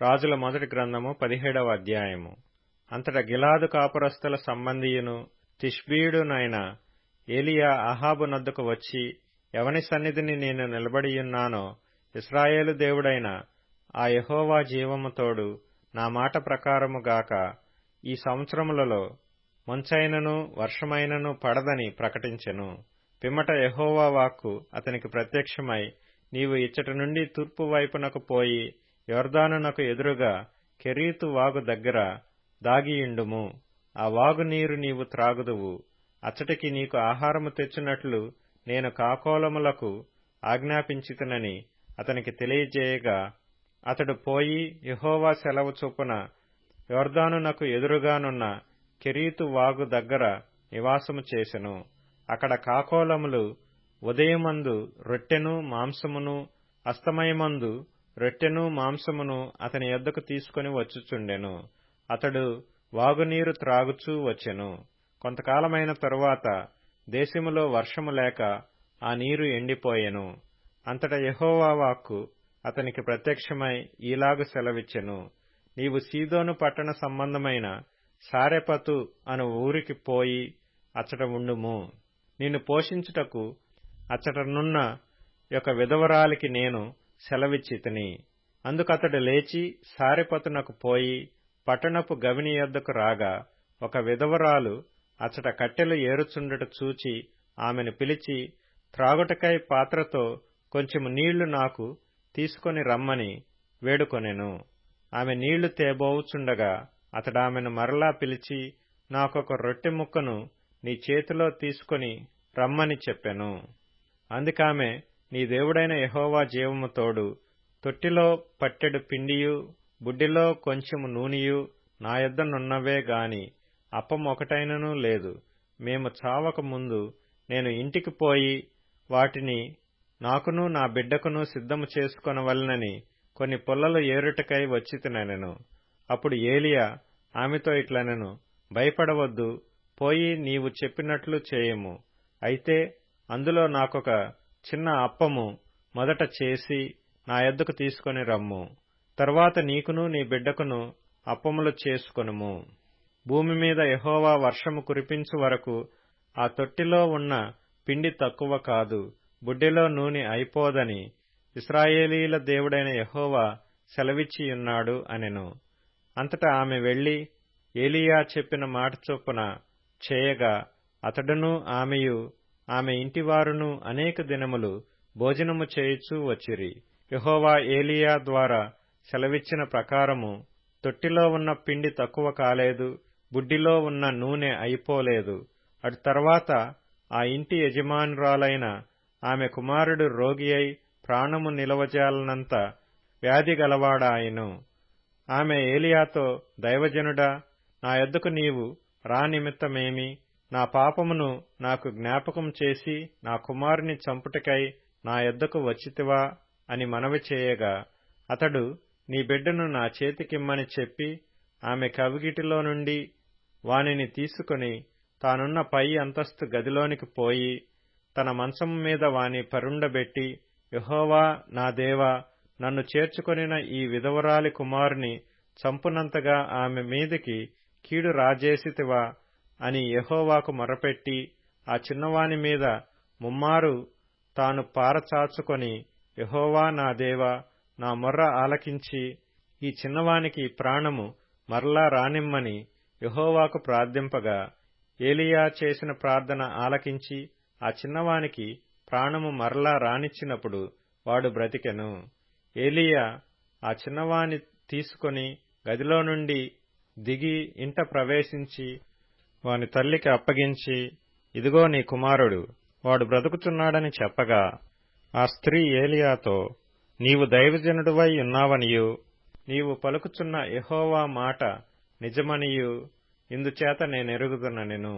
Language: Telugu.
రాజుల మొదటి గ్రంథము 17వ అధ్యాయము. అంతట గిలాదు కాపురస్తుల సంబంధియును తిష్బీయుడునైన ఏలీయా అహాబు నద్దకు వచ్చి, ఎవని సన్నిధిని నేను నిలబడియున్నానో ఇశ్రాయేలు దేవుడైన ఆ యెహోవా జీవము తోడు నా మాట ప్రకారము గాక, ఈ సంవత్సరములలో మంచైనను వర్షమైనను పడదని ప్రకటించెను. పిమ్మట యెహోవా వాక్కు అతనికి ప్రత్యక్షమై, నీవు ఇచ్చటి నుండి తూర్పు వైపునకు పోయి యొర్దానునకు ఎదురుగా కెరీతు వాగు దగ్గర దాగియుండుము. ఆ వాగు నీరు నీవు త్రాగుదువు. అచ్చటికి నీకు ఆహారము తెచ్చునట్లు నేను కాకోలములకు ఆజ్ఞాపించితినని అతనికి తెలియజేయగా, అతడు పోయి యెహోవా సెలవు చొప్పున యొర్దానునకు ఎదురుగానున్న కెరీతు వాగు దగ్గర నివాసము చేసెను. అక్కడ కాకోలములు ఉదయమందు రొట్టెను మాంసమును, అస్తమయమందు రొట్టెను మాంసమును అతని యొద్దకు తీసుకుని వచ్చుచుండెను. అతడు వాగునీరు త్రాగుచూ వచ్చెను. కొంతకాలమైన తరువాత దేశములో వర్షము లేక ఆ నీరు ఎండిపోయెను. అంతటా యెహోవా వాక్కు అతనికి ప్రత్యక్షమై ఈలాగు సెలవిచ్చెను, నీవు సీదోను పట్టణ సంబంధమైన సారెపతు అను ఊరికి పోయి అచ్చట ఉండుము. నిన్ను పోషించుటకు అచ్చటనున్న ఒక విధవరాలికి నేను సెలవిచ్చితిని. అందుకతడు లేచి సారెపతునకు పోయి పట్టణపు గవిని యొద్దకు రాగా, ఒక విధవరాలు అచ్చట కట్టెలు ఏరుచుండుట చూచి ఆమెను పిలిచి, త్రాగుటకై పాత్రతో కొంచెము నీళ్లు నాకు తీసుకొని రమ్మని వేడుకొనెను. ఆమె నీళ్లు తేబోవుచుండగా అతడామెను మరలా పిలిచి, నాకొక రొట్టె ముక్కను నీ చేతిలో తీసుకొని రమ్మని చెప్పెను. అందుకామె, నీ దేవుడైన యెహోవా జీవము తోడు, తొట్టిలో పట్టెడు పిండియు బుడ్డిలో కొంచెము నూనెయు నా యొద్దనున్నవే గాని అప్పం ఒకటైనను లేదు. మేము చావక ముందు నేను ఇంటికి పోయి వాటిని నాకును నా బిడ్డకును సిద్ధము చేసుకొనవలెనని కొన్ని పుల్లలు ఏరుటకై వచ్చితినెను. అప్పుడు ఏలీయా ఆమెతో ఇట్లనెను, భయపడవద్దు, పోయి నీవు చెప్పినట్లు చేయము. అయితే అందులో నాకొక చిన్న అప్పము మొదట చేసి నా యొద్దకు తీసుకొని రమ్ము. తరువాత నీకును నీ బిడ్డకును అప్పములు చేసుకొనుము. భూమి మీద యెహోవా వర్షము కురిపించు వరకు ఆ తొట్టిలో ఉన్న పిండి తక్కువ కాదు, బుడ్డిలో నూనె అయిపోదని ఇశ్రాయేలీల దేవుడైన యెహోవా సెలవిచ్చియున్నాడు అనెను. అంతటా ఆమె వెళ్లి ఏలీయా చెప్పిన మాట చొప్పున చేయగా, అతడును ఆమెయు ఆమె ఇంటివారును అనేక దినములు భోజనము చేయుచూ వచ్చిరి. యెహోవా ఏలీయా ద్వారా సెలవిచ్చిన ప్రకారము తొట్టిలో ఉన్న పిండి తక్కువ కాలేదు, బుడ్డిలో ఉన్న నూనె అయిపోలేదు. అటు తర్వాత ఆ ఇంటి యజమానురాలైన ఆమె కుమారుడు రోగి అయి ప్రాణము నిలవజాలనంత వ్యాధి గలవాడాయెను. ఆమె ఏలీయాతో, దైవజనుడా, నా యొద్దకు నీవు రా నిమిత్తమేమి? నా పాపమును నాకు జ్ఞాపకం చేసి నా కుమారుని చంపుటకై నా యొద్దకు వచ్చితివా అని మనవి చేయగా, అతడు, నీ బిడ్డను నా చేతికిమ్మని చెప్పి ఆమె కవిగిటిలో నుండి వానిని తీసుకుని తానున్న పై అంతస్తు గదిలోనికి పోయి తన మంచము మీద వాని పరుండబెట్టి, యెహోవా నా దేవా, నన్ను చేర్చుకొనిన ఈ విధవరాలి కుమారుని చంపునంతగా ఆమె మీదికి కీడు రాజేసితివా అని యెహోవాకు మొరపెట్టి, ఆ చిన్నవాని మీద ముమ్మారు తాను పారచాచుకొని, యెహోవా నా దేవా, నా మొర్ర ఆలకించి ఈ చిన్నవానికి ప్రాణము మరలా రానిమ్మని యెహోవాకు ప్రార్థింపగా, ఏలీయా చేసిన ప్రార్థన ఆలకించి ఆ చిన్నవానికి ప్రాణము మరలా రానిచ్చినప్పుడు వాడు బ్రతికెను. ఏలీయా ఆ చిన్నవాని తీసుకొని గదిలో నుండి దిగి ఇంట ప్రవేశించి వాని తల్లికి అప్పగించి, ఇదిగో నీ కుమారుడు, వాడు బ్రతుకుచున్నాడని చెప్పగా, ఆ స్త్రీ ఏలీయాతో, నీవు దైవజనుడివై ఉన్నావనియు నీవు పలుకుచున్న యెహోవా మాట నిజమనియు ఇందుచేత నేనెరుగుదుననెను.